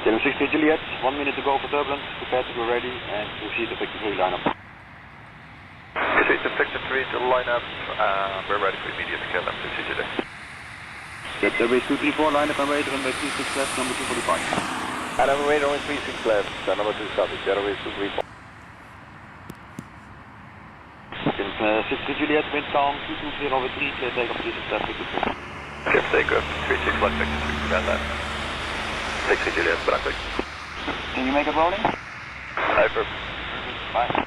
KLM 63 Juliet, 1 minute to go for turbulence, prepare to go ready and proceed to Victor 3 lineup. Proceed to Victor 3 to lineup, we're ready for immediate KLM 63 Juliet. Get Airways 234 lineup and wait runway 36 left, number 245. And I'm waiting runway 36 left, number 2 copy, Airways 234. KLM 63 Juliet, wind calm, 220 over 3, clear takeoff 36 left, Victor 3. Clear takeoff, 36 left, Victor 3, stand left. 63 Juliet, bedankt. Can you make it rolling? Over. Bye.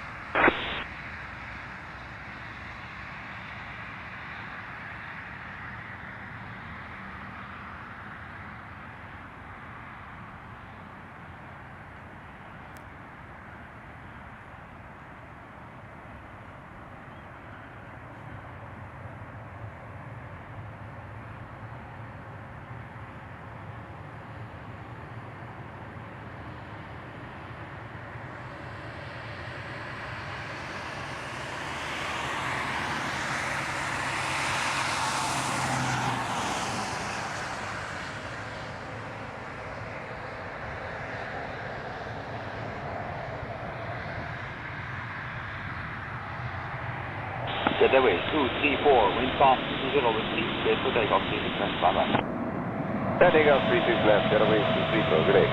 Get Airways 234, wind calm, 220 over 3, clear for takeoff 36 left, bye bye. Takeoff 36 left, Airways 234, good day.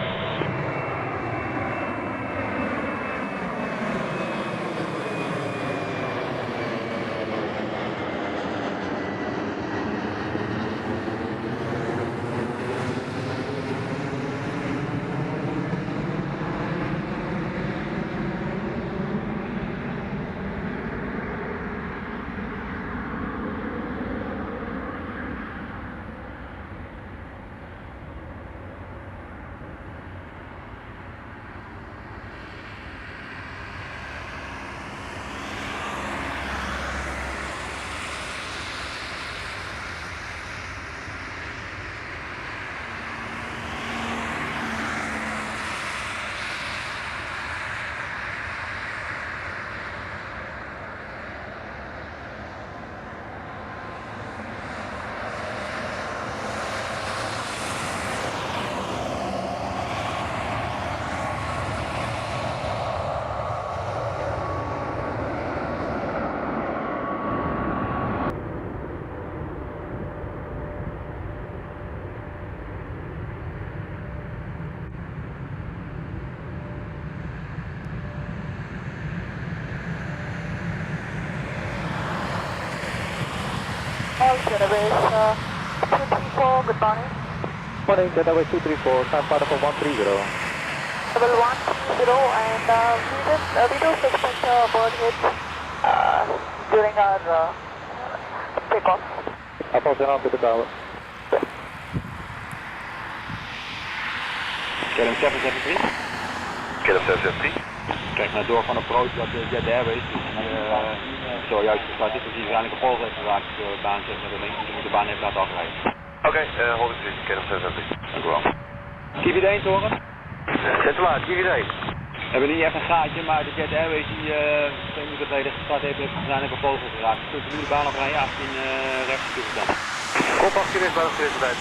Airways 234, good morning. Morning, Airways 234, time particle 130. Level 130 and we do suspect bird hit during our takeoff. Appel zijn aan, bitte bouwen. KLM 773. KLM 773. Kijk naar door van approach dat Jet Airways zojuist gestart is, dus die waarschijnlijk op volg heeft geraakt door de baan naar de links, dus je moet de baan even laten afrijden. Oké, hold it please, KLM 773. Dank u wel. KVD 1 horen? Zet hem uit, KVD. We hebben niet echt een gaatje, maar de Jet Airways die 2 minuten geleden gestart heeft waarschijnlijk op volg geraakt. Dus we nu de baan afrijden, 18 rechts toegestaan. Op 18 is bij de 40 tijd.